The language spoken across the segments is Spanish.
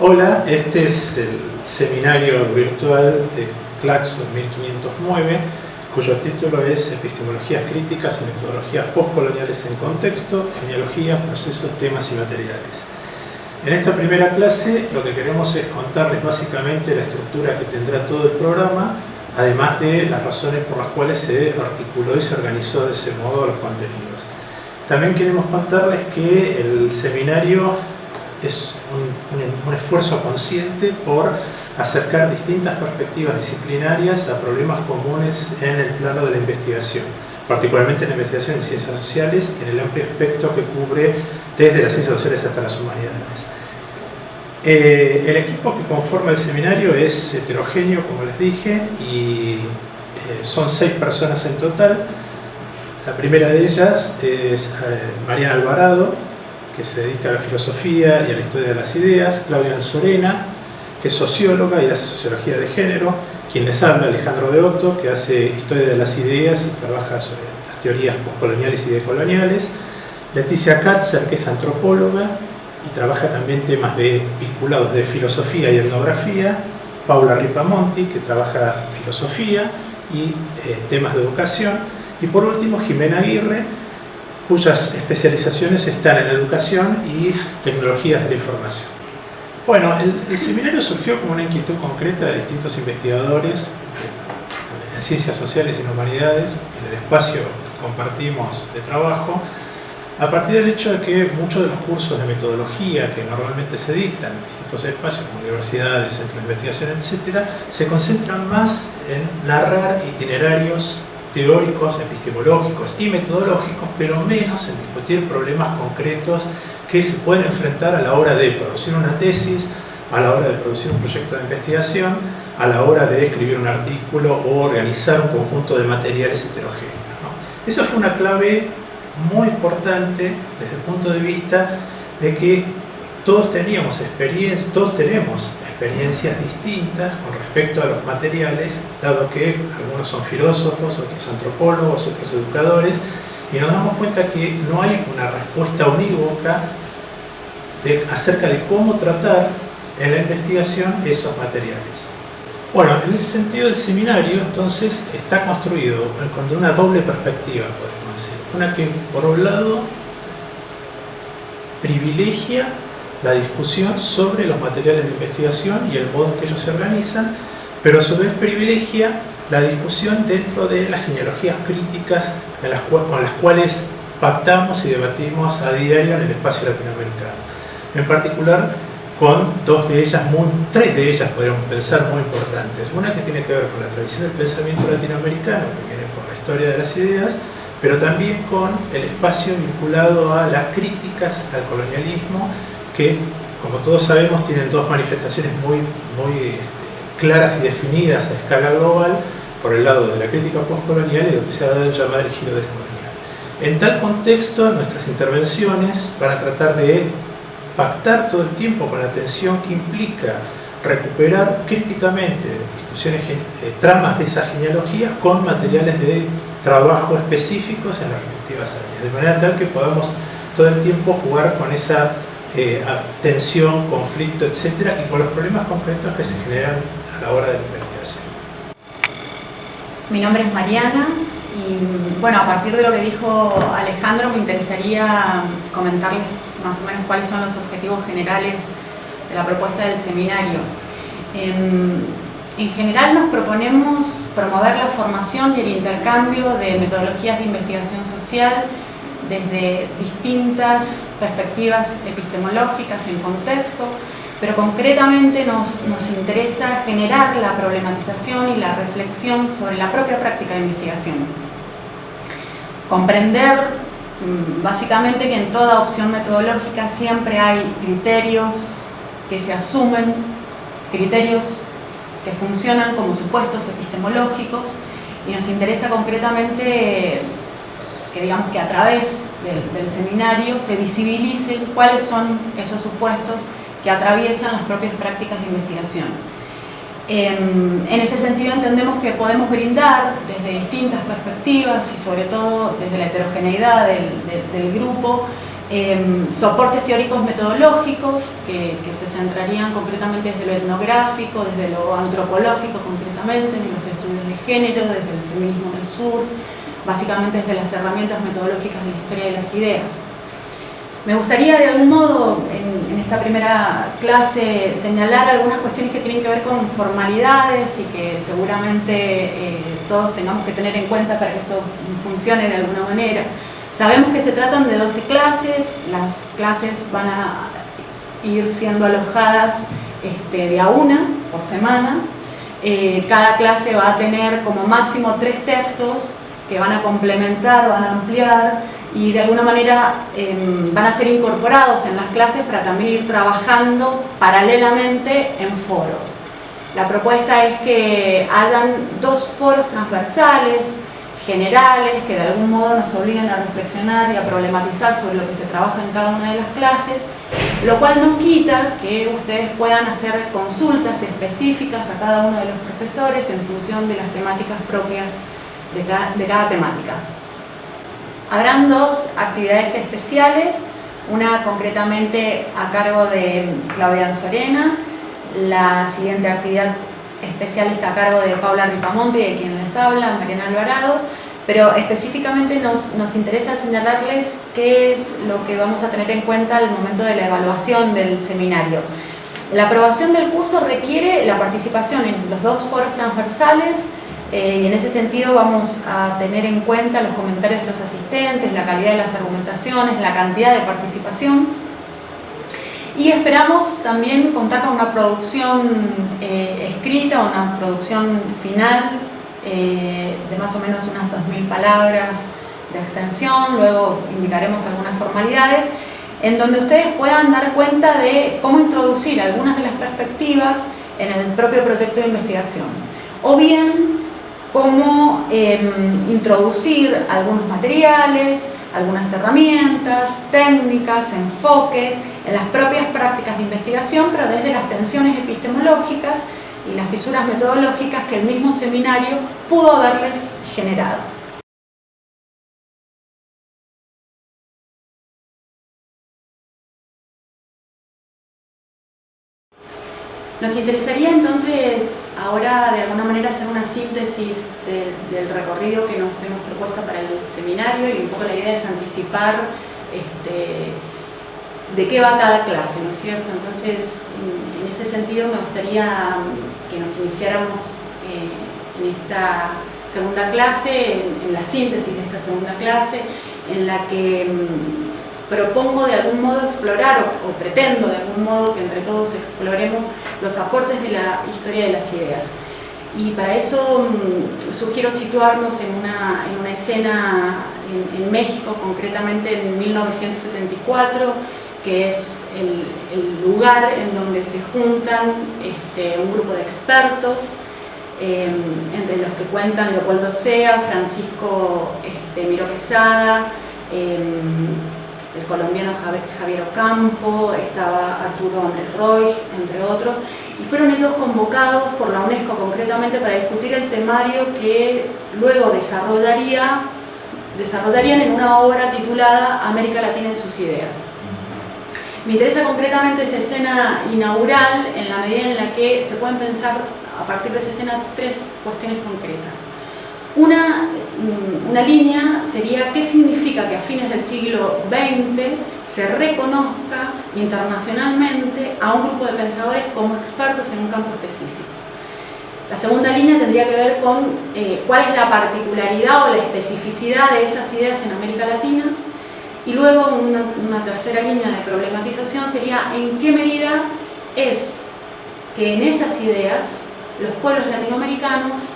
Hola, este es el seminario virtual de Claxo 1509, cuyo título es Epistemologías críticas y metodologías postcoloniales en contexto, genealogías, procesos, temas y materiales. En esta primera clase lo que queremos es contarles básicamente la estructura que tendrá todo el programa, además de las razones por las cuales se articuló y se organizó de ese modo los contenidos. También queremos contarles que el seminario es un esfuerzo consciente por acercar distintas perspectivas disciplinarias a problemas comunes en el plano de la investigación, particularmente en la investigación en ciencias sociales, en el amplio espectro que cubre desde las ciencias sociales hasta las humanidades. El equipo que conforma el seminario es heterogéneo, como les dije, y son 6 personas en total. La primera de ellas es Mariana Alvarado, que se dedica a la filosofía y a la historia de las ideas; Claudia Anzorena, que es socióloga y hace sociología de género; quien les habla, Alejandro Deotto, que hace historia de las ideas y trabaja sobre las teorías postcoloniales y decoloniales; Leticia Katzer, que es antropóloga y trabaja también temas vinculados de filosofía y etnografía; Paula Ripamonti, que trabaja filosofía y temas de educación; y por último Jimena Aguirre, cuyas especializaciones están en educación y tecnologías de la información. Bueno, el seminario surgió como una inquietud concreta de distintos investigadores en ciencias sociales y en humanidades, en el espacio que compartimos de trabajo, a partir del hecho de que muchos de los cursos de metodología que normalmente se dictan en distintos espacios como universidades, centros de investigación, etc., se concentran más en narrar itinerarios teóricos, epistemológicos y metodológicos, pero menos en discutir problemas concretos que se pueden enfrentar a la hora de producir una tesis, a la hora de producir un proyecto de investigación, a la hora de escribir un artículo o organizar un conjunto de materiales heterogéneos, ¿no? Esa fue una clave muy importante desde el punto de vista de que todos tenemos experiencias distintas con respecto a los materiales, dado que algunos son filósofos, otros antropólogos, otros educadores, y nos damos cuenta que no hay una respuesta unívoca acerca de cómo tratar en la investigación esos materiales. Bueno, en ese sentido el seminario entonces está construido con una doble perspectiva, podemos decir. Una que, por un lado, privilegia la discusión sobre los materiales de investigación y el modo en que ellos se organizan, pero a su vez privilegia la discusión dentro de las genealogías críticas con las cuales pactamos y debatimos a diario en el espacio latinoamericano. En particular, con tres de ellas podríamos pensar muy importantes. Una que tiene que ver con la tradición del pensamiento latinoamericano, que viene por la historia de las ideas, pero también con el espacio vinculado a las críticas al colonialismo, que, como todos sabemos, tienen dos manifestaciones muy claras y definidas a escala global, por el lado de la crítica postcolonial y lo que se ha dado en llamar el giro descolonial. En tal contexto, nuestras intervenciones van a tratar de pactar todo el tiempo con la tensión que implica recuperar críticamente discusiones, tramas de esas genealogías con materiales de trabajo específicos en las respectivas áreas, de manera tal que podamos todo el tiempo jugar con esa tensión, conflicto, etc., y con los problemas concretos que se generan a la hora de la investigación. Mi nombre es Mariana y, bueno, a partir de lo que dijo Alejandro, me interesaría comentarles más o menos cuáles son los objetivos generales de la propuesta del seminario. En general nos proponemos promover la formación y el intercambio de metodologías de investigación social desde distintas perspectivas epistemológicas en contexto, pero concretamente nos interesa generar la problematización y la reflexión sobre la propia práctica de investigación. Comprender básicamente que en toda opción metodológica siempre hay criterios que se asumen, criterios que funcionan como supuestos epistemológicos, y nos interesa concretamente que a través del seminario se visibilicen cuáles son esos supuestos que atraviesan las propias prácticas de investigación. En ese sentido entendemos que podemos brindar desde distintas perspectivas y sobre todo desde la heterogeneidad del grupo soportes teóricos metodológicos que se centrarían concretamente desde lo etnográfico, desde lo antropológico concretamente, desde los estudios de género, desde el feminismo del sur, básicamente desde las herramientas metodológicas de la historia de las ideas. Me gustaría de algún modo en esta primera clase señalar algunas cuestiones que tienen que ver con formalidades y que seguramente todos tengamos que tener en cuenta para que esto funcione de alguna manera. Sabemos que se tratan de 12 clases, las clases van a ir siendo alojadas de a una por semana. Cada clase va a tener como máximo 3 textos que van a complementar, van a ampliar y de alguna manera van a ser incorporados en las clases para también ir trabajando paralelamente en foros. La propuesta es que hayan 2 foros transversales, generales, que de algún modo nos obliguen a reflexionar y a problematizar sobre lo que se trabaja en cada una de las clases, lo cual no quita que ustedes puedan hacer consultas específicas a cada uno de los profesores en función de las temáticas propias de cada temática. Habrán 2 actividades especiales, una concretamente a cargo de Claudia Anzorena, la siguiente actividad especial está a cargo de Paula Ripamonti, de quien les habla, Mariana Alvarado, pero específicamente nos interesa señalarles qué es lo que vamos a tener en cuenta al momento de la evaluación del seminario. La aprobación del curso requiere la participación en los 2 foros transversales y en ese sentido vamos a tener en cuenta los comentarios de los asistentes, la calidad de las argumentaciones, la cantidad de participación. Y esperamos también contar con una producción escrita, una producción final de más o menos unas 2000 palabras de extensión, luego indicaremos algunas formalidades, en donde ustedes puedan dar cuenta de cómo introducir algunas de las perspectivas en el propio proyecto de investigación, o bien cómo introducir algunos materiales, algunas herramientas, técnicas, enfoques en las propias prácticas de investigación, pero desde las tensiones epistemológicas y las fisuras metodológicas que el mismo seminario pudo haberles generado. Nos interesaría entonces ahora de alguna manera hacer una síntesis del recorrido que nos hemos propuesto para el seminario, y un poco la idea es anticipar de qué va cada clase, ¿no es cierto? Entonces, en este sentido me gustaría que nos iniciáramos en esta segunda clase, en la síntesis de esta segunda clase, en la que propongo de algún modo explorar, o pretendo de algún modo que entre todos exploremos los aportes de la historia de las ideas. Y para eso sugiero situarnos en una escena en México, concretamente en 1974, que es el lugar en donde se juntan un grupo de expertos, entre los que cuentan Leopoldo Sea, Francisco Miró Quesada, el colombiano Javier Ocampo, estaba Arturo Andrés Roig, entre otros, y fueron ellos convocados por la UNESCO concretamente para discutir el temario que luego desarrollarían en una obra titulada América Latina en sus ideas. Me interesa concretamente esa escena inaugural en la medida en la que se pueden pensar a partir de esa escena 3 cuestiones concretas. Una línea sería qué significa que a fines del siglo XX se reconozca internacionalmente a un grupo de pensadores como expertos en un campo específico. La segunda línea tendría que ver con cuál es la particularidad o la especificidad de esas ideas en América Latina. Y luego una tercera línea de problematización sería en qué medida es que en esas ideas los pueblos latinoamericanos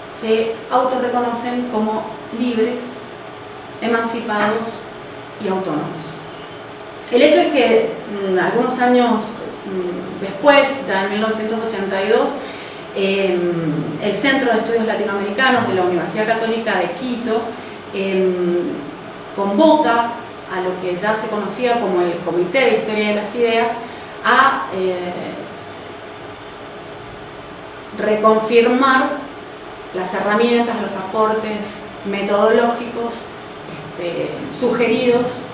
se autorreconocen como libres, emancipados y autónomos. El hecho es que algunos años después, ya en 1982, el Centro de Estudios Latinoamericanos de la Universidad Católica de Quito convoca a lo que ya se conocía como el Comité de Historia de las Ideas a reconfirmar las herramientas, los aportes metodológicos sugeridos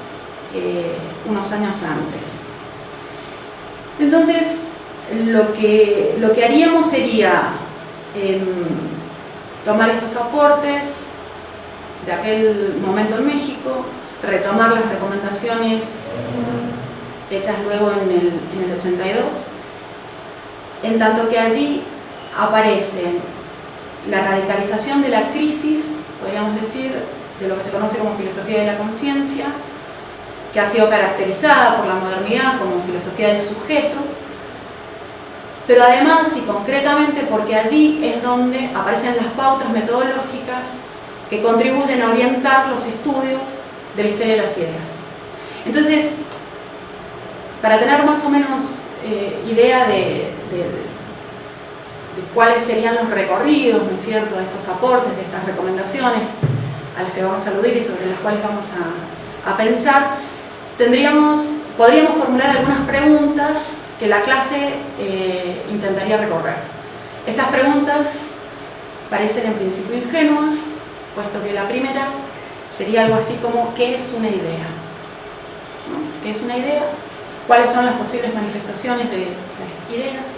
unos años antes. Entonces, lo que haríamos sería tomar estos aportes de aquel momento en México, retomar las recomendaciones hechas luego en el 82, en tanto que allí aparece la radicalización de la crisis, podríamos decir, de lo que se conoce como filosofía de la conciencia, que ha sido caracterizada por la modernidad como filosofía del sujeto, pero además y concretamente porque allí es donde aparecen las pautas metodológicas que contribuyen a orientar los estudios de la historia de las ideas. Entonces, para tener más o menos idea de cuáles serían los recorridos, ¿no es cierto?, de estos aportes, de estas recomendaciones a las que vamos a aludir y sobre las cuales vamos a pensar, podríamos formular algunas preguntas que la clase intentaría recorrer. Estas preguntas parecen en principio ingenuas, puesto que la primera sería algo así como ¿qué es una idea? ¿No? ¿Qué es una idea? ¿Cuáles son las posibles manifestaciones de las ideas?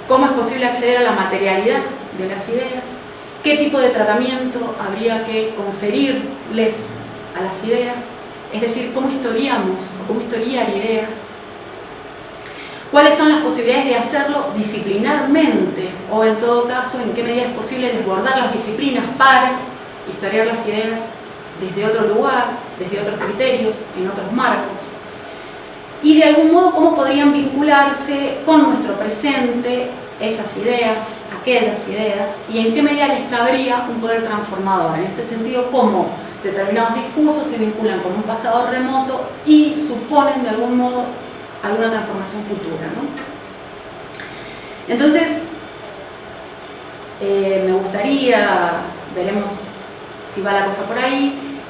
¿Cómo es posible acceder a la materialidad de las ideas? ¿Qué tipo de tratamiento habría que conferirles a las ideas? Es decir, ¿cómo historiamos o cómo historiar ideas? ¿Cuáles son las posibilidades de hacerlo disciplinarmente? O en todo caso, ¿en qué medida es posible desbordar las disciplinas para historiar las ideas desde otro lugar, desde otros criterios, en otros marcos? Y de algún modo, ¿cómo podrían vincularse con nuestro presente esas ideas, aquellas ideas, y en qué medida les cabría un poder transformador? En este sentido, ¿cómo determinados discursos se vinculan con un pasado remoto y suponen de algún modo alguna transformación futura, ¿no? Entonces, me gustaría, veremos si va la cosa por ahí,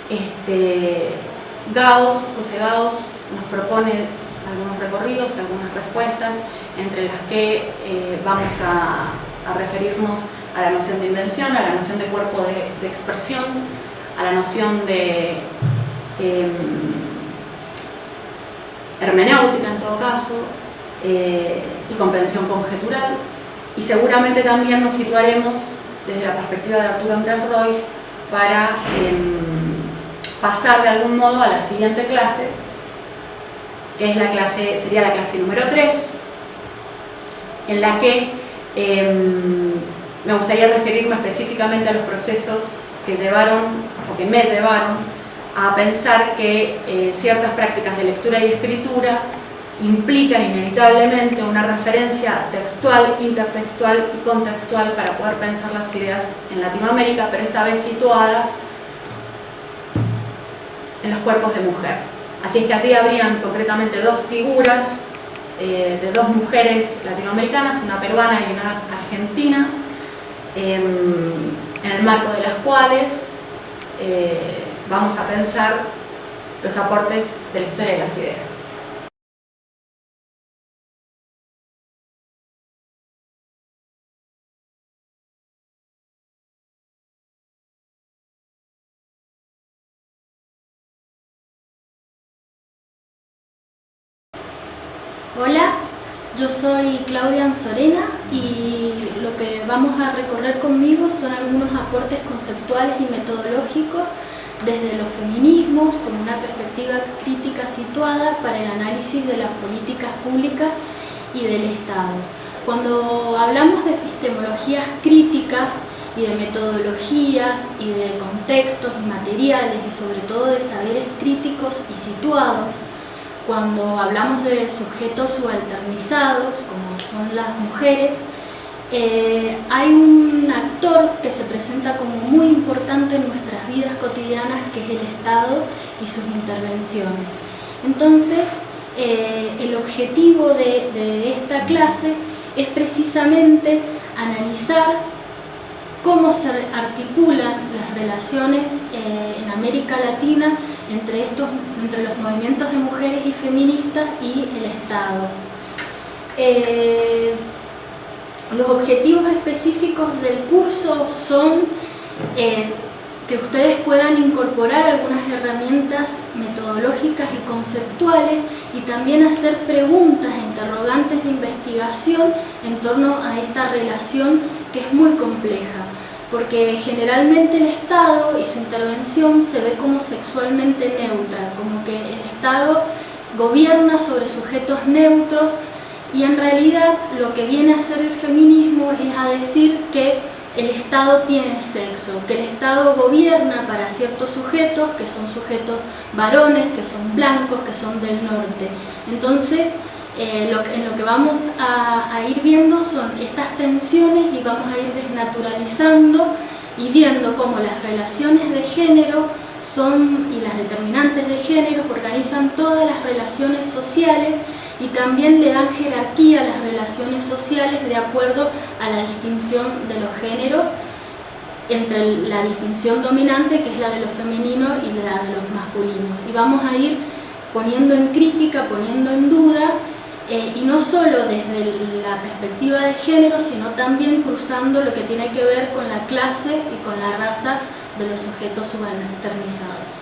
José Gauss nos propone algunos recorridos, algunas respuestas, entre las que vamos a referirnos a la noción de invención, a la noción de cuerpo de expresión, a la noción de hermenéutica en todo caso, y comprensión conjetural, y seguramente también nos situaremos desde la perspectiva de Arturo Andrés Roig para pasar de algún modo a la siguiente clase, que es sería la clase número 3, en la que me gustaría referirme específicamente a los procesos que me llevaron a pensar que ciertas prácticas de lectura y escritura implican inevitablemente una referencia textual, intertextual y contextual para poder pensar las ideas en Latinoamérica, pero esta vez situadas en los cuerpos de mujer. Así es que allí habrían concretamente dos figuras de dos mujeres latinoamericanas, una peruana y una argentina, en el marco de las cuales vamos a pensar los aportes de la historia de las ideas. Hola, yo soy Claudia Anzorena y lo que vamos a recorrer conmigo son algunos aportes conceptuales y metodológicos desde los feminismos con una perspectiva crítica situada para el análisis de las políticas públicas y del Estado. Cuando hablamos de epistemologías críticas y de metodologías y de contextos y materiales y sobre todo de saberes críticos y situados, cuando hablamos de sujetos subalternizados, como son las mujeres, hay un actor que se presenta como muy importante en nuestras vidas cotidianas, que es el Estado y sus intervenciones. Entonces, el objetivo de esta clase es precisamente analizar cómo se articulan las relaciones en América Latina entre los movimientos de mujeres y feministas y el Estado. Los objetivos específicos del curso son que ustedes puedan incorporar algunas herramientas metodológicas y conceptuales y también hacer preguntas e interrogantes de investigación en torno a esta relación que es muy compleja, porque generalmente el Estado y su intervención se ve como sexualmente neutra, como que el Estado gobierna sobre sujetos neutros, y en realidad lo que viene a hacer el feminismo es a decir que el Estado tiene sexo, que el Estado gobierna para ciertos sujetos, que son sujetos varones, que son blancos, que son del norte. Entonces, en lo que vamos a ir viendo son estas tensiones y vamos a ir desnaturalizando y viendo cómo las relaciones de género y las determinantes de género organizan todas las relaciones sociales y también le dan jerarquía a las relaciones sociales de acuerdo a la distinción de los géneros, entre la distinción dominante, que es la de lo femenino, y la de los masculinos. Y vamos a ir poniendo en crítica, poniendo en duda, y no solo desde la perspectiva de género, sino también cruzando lo que tiene que ver con la clase y con la raza de los sujetos subalternizados.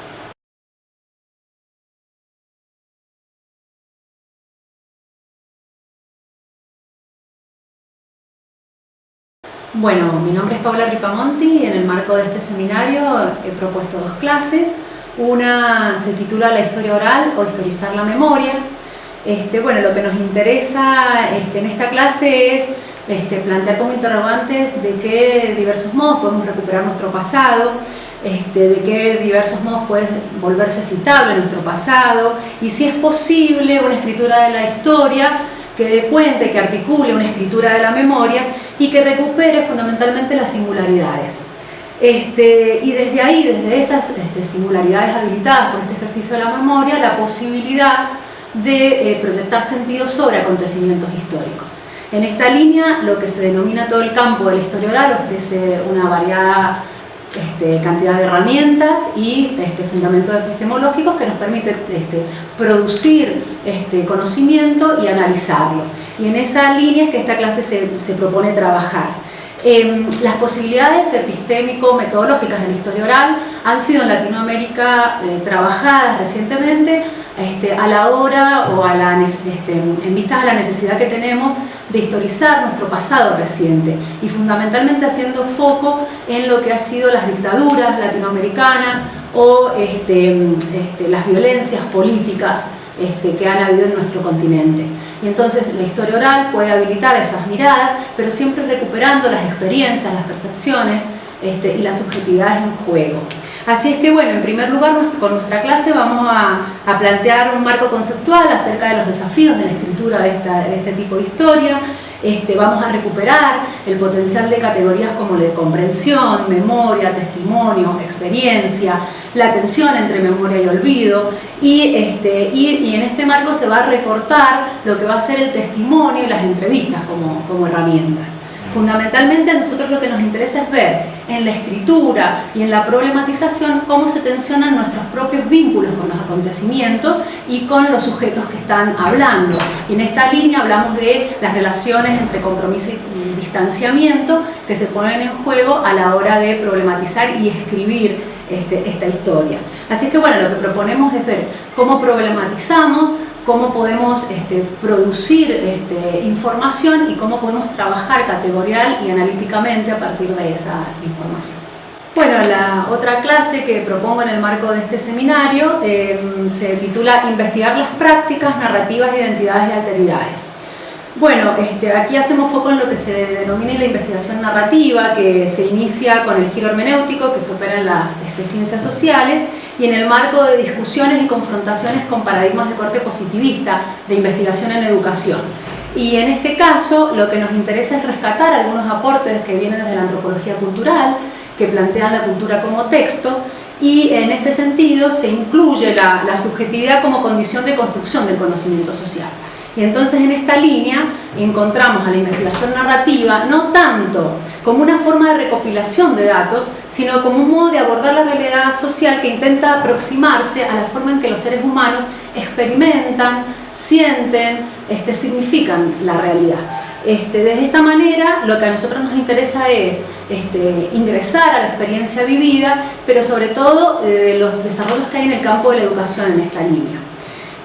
Bueno, mi nombre es Paula Ripamonti y en el marco de este seminario he propuesto 2 clases. Una se titula La historia oral o historizar la memoria. Bueno, lo que nos interesa en esta clase es plantear como interrogantes de qué diversos modos podemos recuperar nuestro pasado, de qué diversos modos puede volverse citable nuestro pasado, y si es posible una escritura de la historia que dé cuenta y que articule una escritura de la memoria y que recupere fundamentalmente las singularidades. Y desde ahí, desde esas singularidades habilitadas por este ejercicio de la memoria, la posibilidad de proyectar sentidos sobre acontecimientos históricos. En esta línea, lo que se denomina todo el campo de la historia oral ofrece una variada cantidad de herramientas y fundamentos epistemológicos que nos permiten producir conocimiento y analizarlo. Y en esa línea es que esta clase se propone trabajar. Las posibilidades epistémico-metodológicas de la historia oral han sido en Latinoamérica trabajadas recientemente a la hora o en vistas a la necesidad que tenemos de historizar nuestro pasado reciente y fundamentalmente haciendo foco en lo que han sido las dictaduras latinoamericanas o las violencias políticas que han habido en nuestro continente. Y entonces la historia oral puede habilitar esas miradas, pero siempre recuperando las experiencias, las percepciones y las subjetividades en juego. Así es que bueno, en primer lugar con nuestra clase vamos a plantear un marco conceptual acerca de los desafíos de la escritura de este tipo de historia. Vamos a recuperar el potencial de categorías como la de comprensión, memoria, testimonio, experiencia, la tensión entre memoria y olvido, y en este marco se va a recortar lo que va a ser el testimonio y las entrevistas como herramientas. Fundamentalmente a nosotros lo que nos interesa es ver en la escritura y en la problematización cómo se tensionan nuestros propios vínculos con los acontecimientos y con los sujetos que están hablando. Y en esta línea hablamos de las relaciones entre compromiso y distanciamiento que se ponen en juego a la hora de problematizar y escribir esta historia. Así es que bueno, lo que proponemos es ver cómo problematizamos, cómo podemos producir información y cómo podemos trabajar categorial y analíticamente a partir de esa información. Bueno, la otra clase que propongo en el marco de este seminario se titula Investigar las prácticas, narrativas, identidades y alteridades. Bueno, aquí hacemos foco en lo que se denomina la investigación narrativa, que se inicia con el giro hermenéutico que se opera en las ciencias sociales y en el marco de discusiones y confrontaciones con paradigmas de corte positivista de investigación en educación. Y en este caso lo que nos interesa es rescatar algunos aportes que vienen desde la antropología cultural, que plantean la cultura como texto, y en ese sentido se incluye la subjetividad como condición de construcción del conocimiento social. Y entonces en esta línea encontramos a la investigación narrativa no tanto como una forma de recopilación de datos, sino como un modo de abordar la realidad social que intenta aproximarse a la forma en que los seres humanos experimentan, sienten, significan la realidad. Desde esta manera, lo que a nosotros nos interesa es ingresar a la experiencia vivida, pero sobre todo los desarrollos que hay en el campo de la educación en esta línea.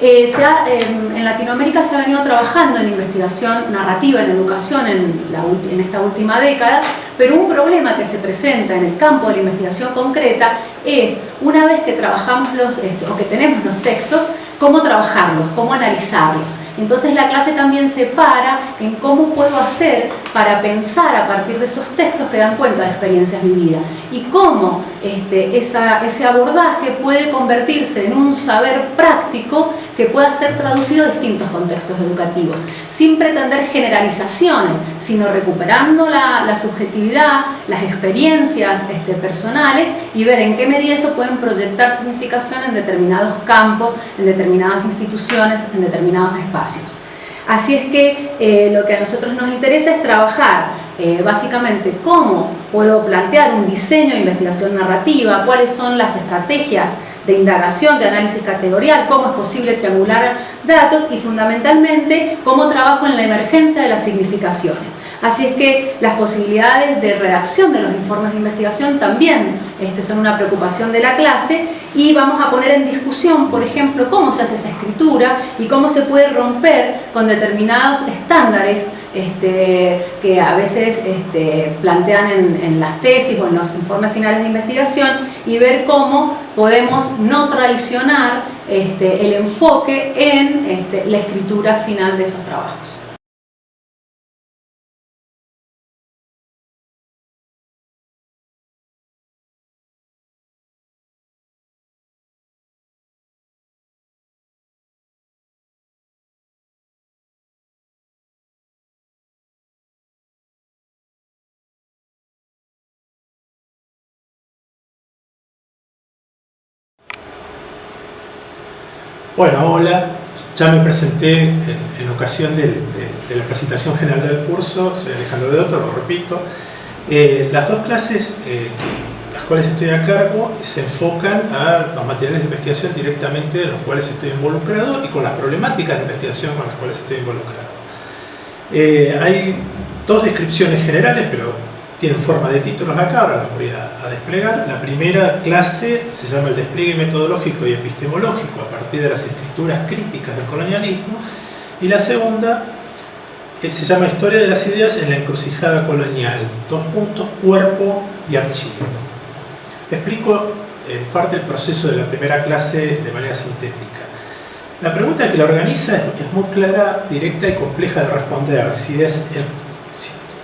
En Latinoamérica se ha venido trabajando en investigación narrativa en educación en esta última década, pero un problema que se presenta en el campo de la investigación concreta es, una vez que trabajamos o que tenemos los textos, cómo trabajarlos, cómo analizarlos. Entonces la clase también se para en cómo puedo hacer para pensar a partir de esos textos que dan cuenta de experiencias vividas y cómo ese abordaje puede convertirse en un saber práctico que pueda ser traducido a distintos contextos educativos, sin pretender generalizaciones, sino recuperando la subjetividad, las experiencias personales y ver en qué medida eso pueden proyectar significación en determinados campos, en determinadas instituciones, en determinados espacios. Así es que lo que a nosotros nos interesa es trabajar básicamente cómo puedo plantear un diseño de investigación narrativa, cuáles son las estrategias de indagación, de análisis categorial, cómo es posible triangular datos y fundamentalmente cómo trabajo en la emergencia de las significaciones. Así es que las posibilidades de redacción de los informes de investigación también son una preocupación de la clase y vamos a poner en discusión, por ejemplo, cómo se hace esa escritura y cómo se puede romper con determinados estándares que a veces plantean en las tesis o en los informes finales de investigación y ver cómo podemos no traicionar el enfoque en la escritura final de esos trabajos. Bueno, hola, ya me presenté en ocasión de la presentación general del curso, soy Alejandro Deotto, lo repito. Las dos clases las cuales estoy a cargo se enfocan a los materiales de investigación directamente en los cuales estoy involucrado y con las problemáticas de investigación con las cuales estoy involucrado. Hay dos descripciones generales, pero tienen forma de títulos acá, ahora las voy a desplegar. La primera clase se llama el despliegue metodológico y epistemológico a partir de las escrituras críticas del colonialismo, y la segunda se llama historia de las ideas en la encrucijada colonial, cuerpo y archivo. Explico en parte el proceso de la primera clase de manera sintética. La pregunta que la organiza es muy clara, directa y compleja de responder.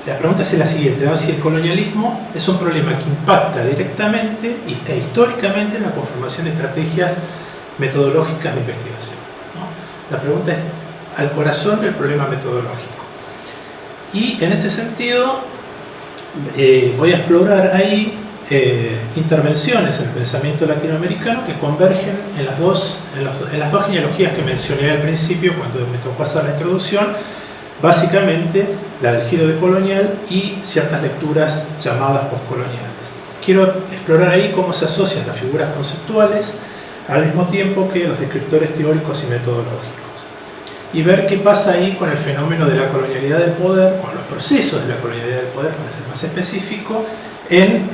La pregunta es la siguiente, ¿no? Si el colonialismo es un problema que impacta directamente e históricamente en la conformación de estrategias metodológicas de investigación, ¿no? La pregunta es al corazón del problema metodológico. Y en este sentido voy a explorar ahí intervenciones en el pensamiento latinoamericano que convergen en las dos genealogías que mencioné al principio cuando me tocó hacer la introducción, básicamente la del giro decolonial y ciertas lecturas llamadas postcoloniales. Quiero explorar ahí cómo se asocian las figuras conceptuales al mismo tiempo que los descriptores teóricos y metodológicos, y ver qué pasa ahí con el fenómeno de la colonialidad del poder, con los procesos de la colonialidad del poder, para ser más específico, en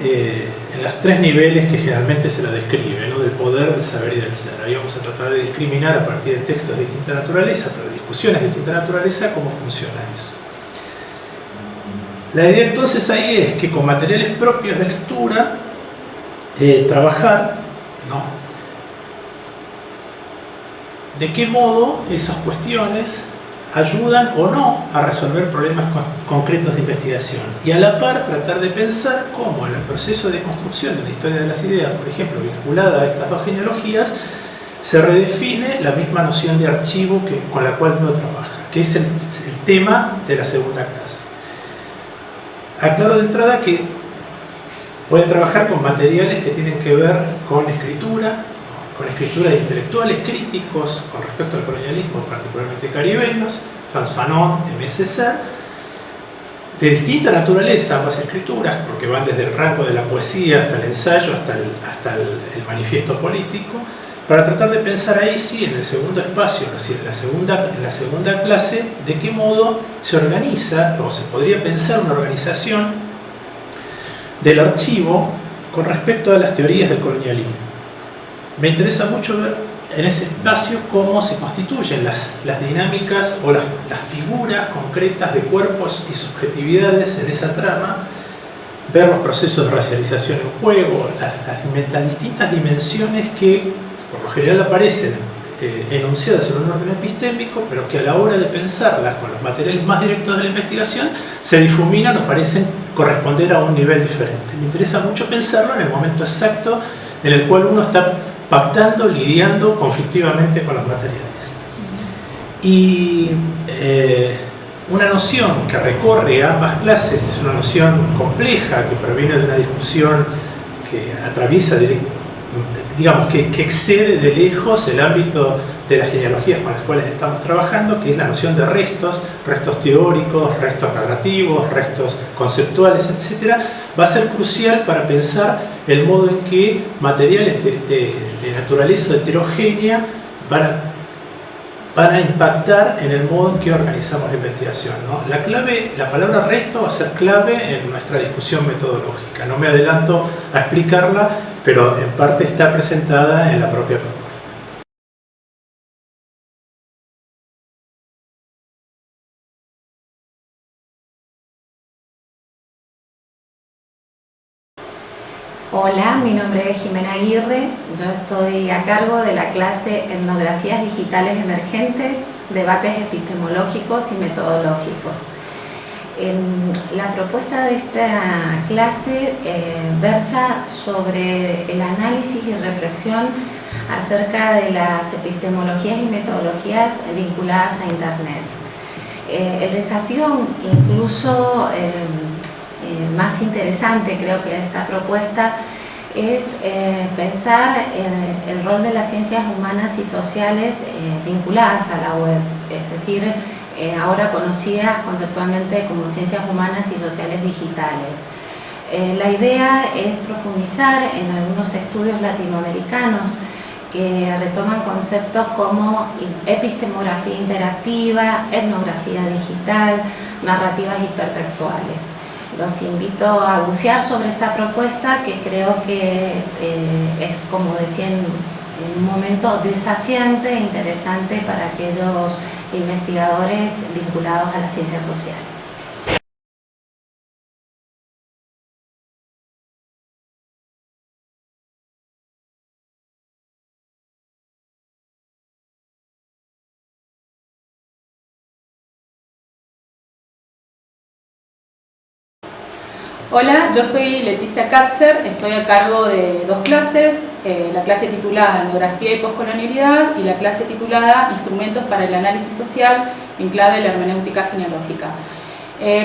los tres niveles que generalmente se la describe, ¿no? Del poder, del saber y del ser. Ahí vamos a tratar de discriminar a partir de textos de distinta naturaleza, pero de discusiones de distinta naturaleza, cómo funciona eso. La idea entonces ahí es que con materiales propios de lectura, trabajar, ¿no? De qué modo esas cuestiones ayudan o no a resolver problemas concretos de investigación, y a la par tratar de pensar cómo en el proceso de construcción de la historia de las ideas, por ejemplo, vinculada a estas dos genealogías, se redefine la misma noción de archivo con la cual uno trabaja, que es el tema de la segunda clase. Aclaro de entrada que voy a trabajar con materiales que tienen que ver con escritura de intelectuales críticos con respecto al colonialismo, particularmente caribeños, Frantz Fanon, Aimé Césaire, de distinta naturaleza ambas escrituras, porque van desde el rango de la poesía hasta el ensayo, hasta el manifiesto político, para tratar de pensar ahí sí, en el segundo espacio, es decir, en la segunda clase, de qué modo se organiza, o se podría pensar una organización del archivo con respecto a las teorías del colonialismo. Me interesa mucho ver en ese espacio cómo se constituyen las dinámicas o las figuras concretas de cuerpos y subjetividades en esa trama, ver los procesos de racialización en juego, las distintas dimensiones que por lo general aparecen enunciadas en un orden epistémico, pero que a la hora de pensarlas con los materiales más directos de la investigación se difuminan o parecen corresponder a un nivel diferente. Me interesa mucho pensarlo en el momento exacto en el cual uno está pactando, lidiando conflictivamente con los materiales. Y una noción que recorre ambas clases es una noción compleja que proviene de una discusión que atraviesa digamos que excede de lejos el ámbito de las genealogías con las cuales estamos trabajando, que es la noción de restos teóricos, restos narrativos, restos conceptuales, etc. Va a ser crucial para pensar el modo en que materiales de naturaleza heterogénea van a impactar en el modo en que organizamos la investigación, ¿no? La palabra resto va a ser clave en nuestra discusión metodológica. No me adelanto a explicarla, pero en parte está presentada en la propia propuesta. Hola, mi nombre es Jimena Aguirre, yo estoy a cargo de la clase Etnografías Digitales Emergentes, Debates Epistemológicos y Metodológicos. La propuesta de esta clase versa sobre el análisis y reflexión acerca de las epistemologías y metodologías vinculadas a Internet. El desafío incluso más interesante, creo que de esta propuesta, es pensar el rol de las ciencias humanas y sociales vinculadas a la web, es decir, ahora conocidas conceptualmente como ciencias humanas y sociales digitales. La idea es profundizar en algunos estudios latinoamericanos que retoman conceptos como epistemografía interactiva, etnografía digital, narrativas hipertextuales. Los invito a bucear sobre esta propuesta, que creo que es, como decía, en un momento desafiante e interesante para aquellos investigadores vinculados a las ciencias sociales. Hola, yo soy Leticia Katzer, estoy a cargo de dos clases, la clase titulada Etnografía y Postcolonialidad y la clase titulada Instrumentos para el Análisis Social en clave de la hermenéutica genealógica.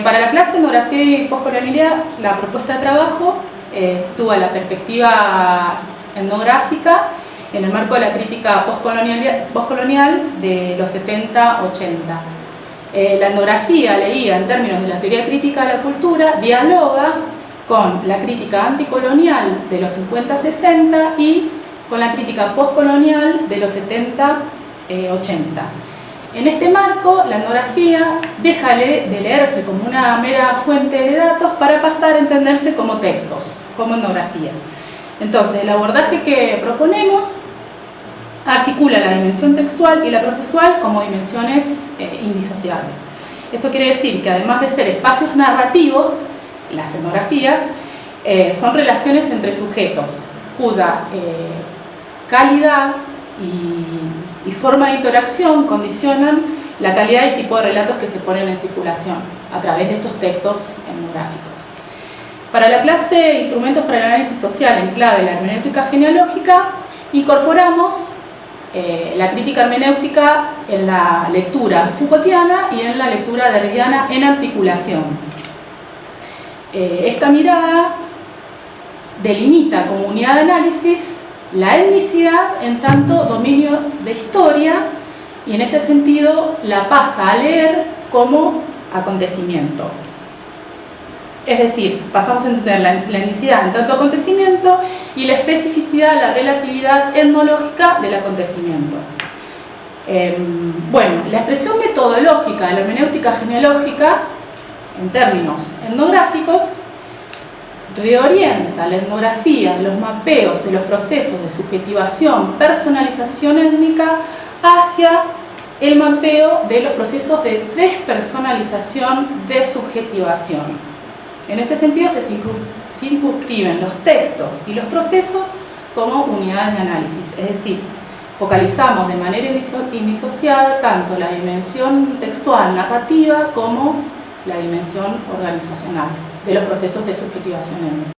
Para la clase Etnografía y Postcolonialidad, la propuesta de trabajo sitúa la perspectiva etnográfica en el marco de la crítica postcolonial de los 70-80. La etnografía, leída en términos de la teoría crítica de la cultura, dialoga con la crítica anticolonial de los 50-60 y con la crítica postcolonial de los 70-80. En este marco, la etnografía deja de leerse como una mera fuente de datos para pasar a entenderse como textos, como etnografía. Entonces, el abordaje que proponemos articula la dimensión textual y la procesual como dimensiones indisociables. Esto quiere decir que además de ser espacios narrativos, las etnografías son relaciones entre sujetos cuya calidad y forma de interacción condicionan la calidad y tipo de relatos que se ponen en circulación a través de estos textos etnográficos. Para la clase Instrumentos para el Análisis Social en clave de la hermenéutica genealógica, incorporamos la crítica hermenéutica en la lectura Foucaultiana y en la lectura derridiana en articulación. Esta mirada delimita como unidad de análisis la etnicidad en tanto dominio de historia y en este sentido la pasa a leer como acontecimiento. Es decir, pasamos a entender la etnicidad en tanto acontecimiento y la especificidad, la relatividad etnológica del acontecimiento. Bueno, la expresión metodológica de la hermenéutica genealógica, en términos etnográficos, reorienta la etnografía, los mapeos de los procesos de subjetivación, personalización étnica hacia el mapeo de los procesos de despersonalización, desubjetivación. En este sentido se circunscriben los textos y los procesos como unidades de análisis, es decir, focalizamos de manera indisociada tanto la dimensión textual narrativa como la dimensión organizacional de los procesos de subjetivación étnica.